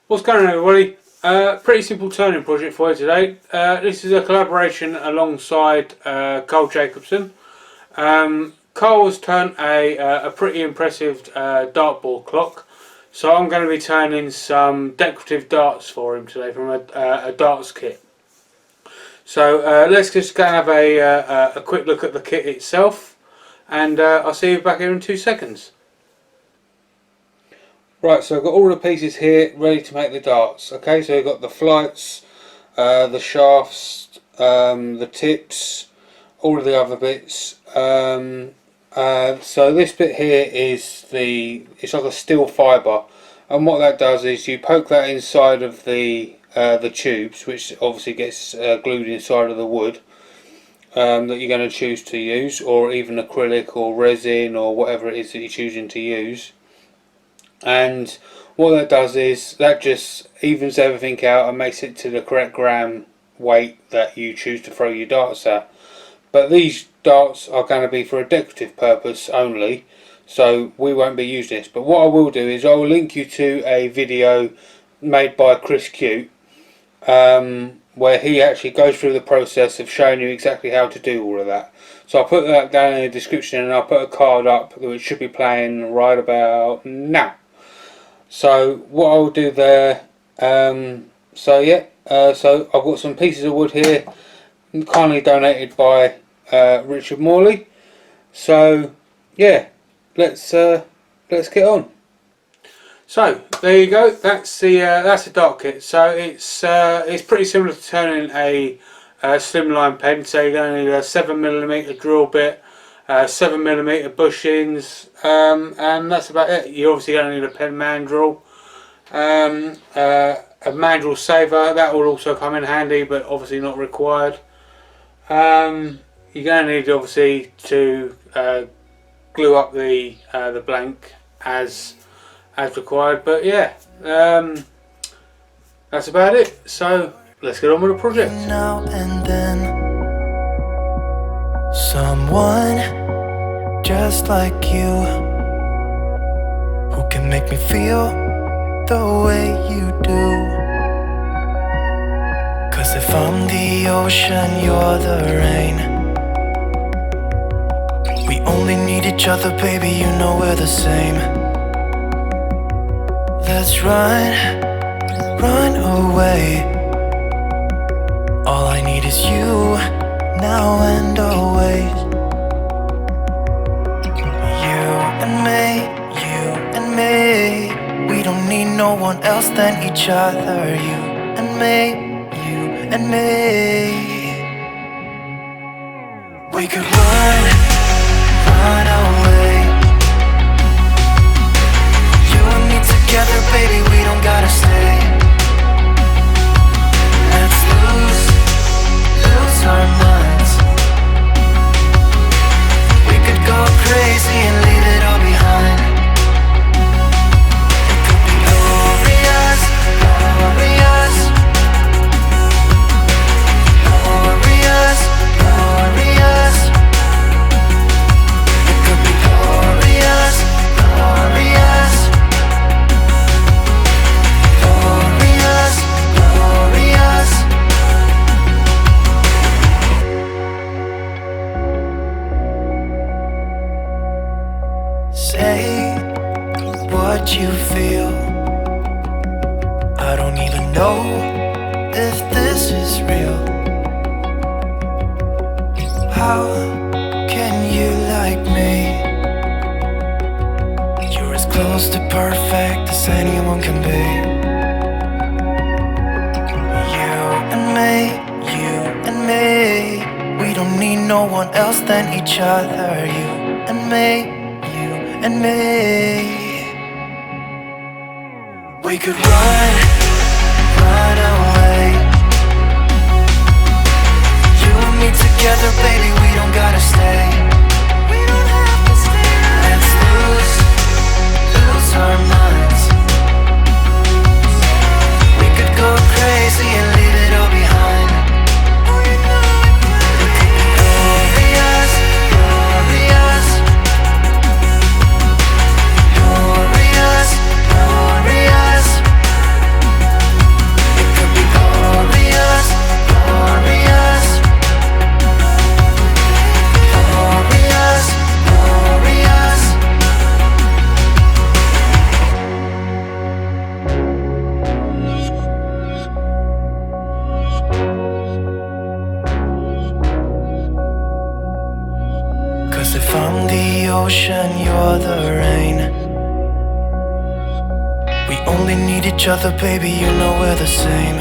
What's going on, everybody? Pretty simple turning project for you today. This is a collaboration alongside Carl Jacobson. Carl has turned a pretty impressive dartboard clock, so I'm going to be turning some decorative darts for him today from a darts kit. So let's just go and have a quick look at the kit itself, and I'll see you back here in 2 seconds. Right, so I've got all the pieces here ready to make the darts. Okay, so we've got the flights, the shafts, the tips, all of the other bits. So this bit here is it's like a steel fibre, and what that does is you poke that inside of the tubes, which obviously gets glued inside of the wood that you're going to choose to use, or even acrylic or resin or whatever it is that you're choosing to use. And what that does is that just evens everything out and makes it to the correct gram weight that you choose to throw your darts at. But these darts are going to be for a decorative purpose only, so we won't be using this. But what I will do is I will link you to a video made by Chris Cute, where he actually goes through the process of showing you exactly how to do all of that. So I'll put that down in the description, and I'll put a card up which should be playing right about now. So what I'll do there, so I've got some pieces of wood here, kindly donated by Richard Morley. So yeah, let's get on. So there you go. That's the dart kit. So it's pretty similar to turning a slimline pen. So you're going to need a 7mm drill bit, 7mm bushings, and that's about it. You're obviously going to need a pen mandrel, a mandrel saver. That will also come in handy, but obviously not required. You're going to need obviously to glue up the blank as required. But yeah, that's about it. So let's get on with the project. Now and then, someone just like you, who can make me feel the way you do. Cause if I'm the ocean, you're the rain. We only need each other, baby, you know we're the same. Let's run away. All I need is you, now and always. We don't need no one else than each other. You and me. We could run away. You and me together, baby, we don't gotta stay. Let's lose our minds. We could go crazy and leave it all behind. Say what you feel. I don't even know if this is real. How can you like me? You're as close to perfect as anyone can be. You and me. We don't need no one else than each other. You and me. We could run away. You and me together, baby, we don't gotta stay. We don't have to stay. Let's lose our minds. We could go crazy and leave it all behind. Oh, you know it could be glorious. Glorious. ocean, you're the rain. We only need each other, baby, you know we're the same.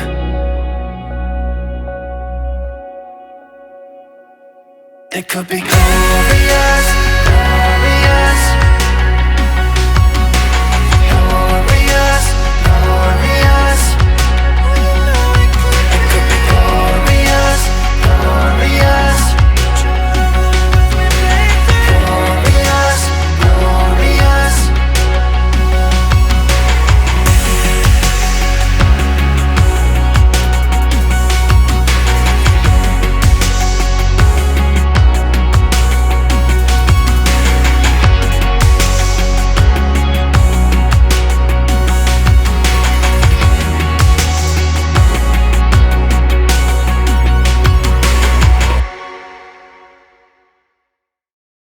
They could be glorious